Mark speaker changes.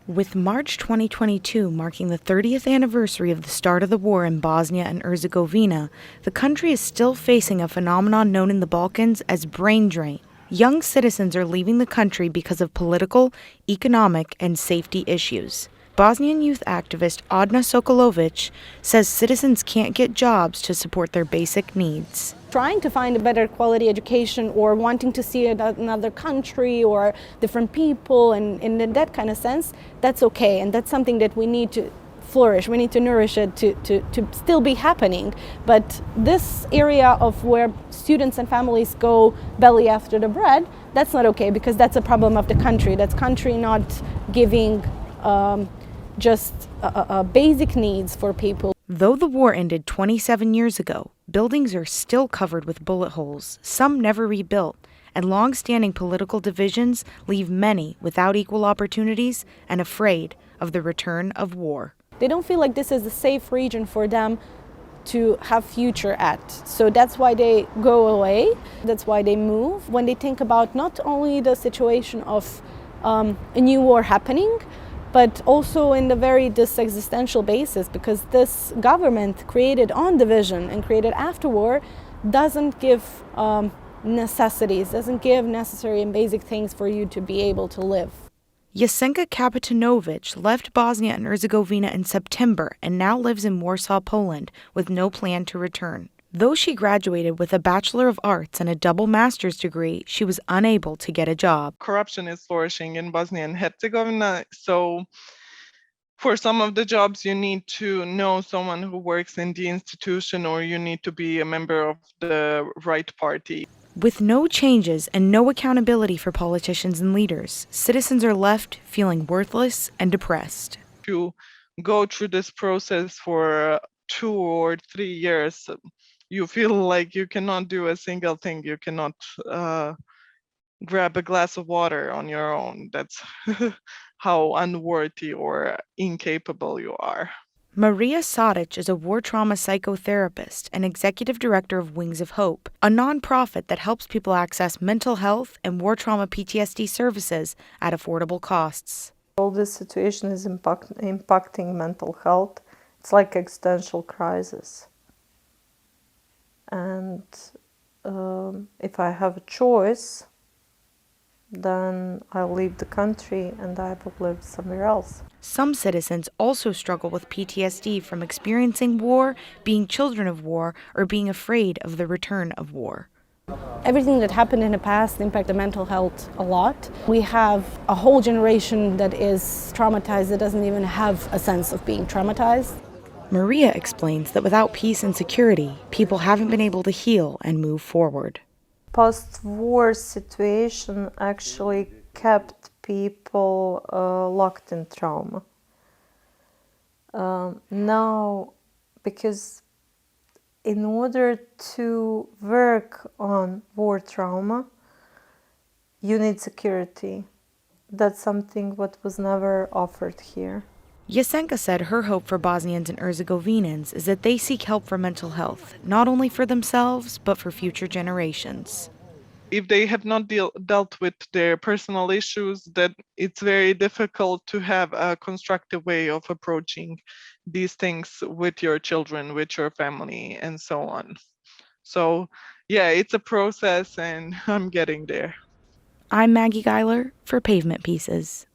Speaker 1: With March 2022 marking the 30th anniversary of the start of the war in Bosnia and Herzegovina, the country is still facing a phenomenon known in the Balkans as brain drain. Young citizens are leaving the country because of political, economic, and safety issues. Bosnian youth activist Adna Sokolovic says citizens can't get jobs to support their basic needs.
Speaker 2: Trying to find a better quality education or wanting to see another country or different people and in that kind of sense, that's okay. And that's something that we need to flourish. We need to nourish it to still be happening. But this area of where students and families go belly after the bread, that's not okay because that's a problem of the country. That's country not giving just basic needs for people.
Speaker 1: Though the war ended 27 years ago, buildings are still covered with bullet holes, some never rebuilt, and long-standing political divisions leave many without equal opportunities and afraid of the return of war.
Speaker 2: They don't feel like this is a safe region for them to have future at. So that's why they go away, that's why they move. When they think about not only the situation of a new war happening, but also in the very this existential basis, because this government created on division and created after war doesn't give necessities, doesn't give necessary and basic things for you to be able to live.
Speaker 1: Jasenka Kapitanovic left Bosnia and Herzegovina in September and now lives in Warsaw, Poland, with no plan to return. Though she graduated with a Bachelor of Arts and a double master's degree, she was unable to get a job.
Speaker 3: Corruption is flourishing in Bosnia and Herzegovina, so for some of the jobs you need to know someone who works in the institution or you need to be a member of the right party.
Speaker 1: With no changes and no accountability for politicians and leaders, citizens are left feeling worthless and depressed.
Speaker 3: If you go through this process for 2 or 3 years, you feel like you cannot do a single thing. You cannot grab a glass of water on your own. That's how unworthy or incapable you are.
Speaker 1: Maria Sadic is a war trauma psychotherapist and executive director of Wings of Hope, a nonprofit that helps people access mental health and war trauma PTSD services at affordable costs.
Speaker 4: All this situation is impacting mental health. It's like existential crisis. And if I have a choice, then I'll leave the country and I will live somewhere else.
Speaker 1: Some citizens also struggle with PTSD from experiencing war, being children of war, or being afraid of the return of war.
Speaker 2: Everything that happened in the past impacted mental health a lot. We have a whole generation that is traumatized, that doesn't even have a sense of being traumatized.
Speaker 1: Maria explains that without peace and security, people haven't been able to heal and move forward.
Speaker 4: Post-war situation actually kept people locked in trauma. Now, because in order to work on war trauma, you need security. That's something what was never offered here.
Speaker 1: Jasenka said her hope for Bosnians and Herzegovinans is that they seek help for mental health, not only for themselves, but for future generations.
Speaker 3: If they have not dealt with their personal issues, then it's very difficult to have a constructive way of approaching these things with your children, with your family, and so on. So, yeah, it's a process, and I'm getting there.
Speaker 1: I'm Maggie Geiler for Pavement Pieces.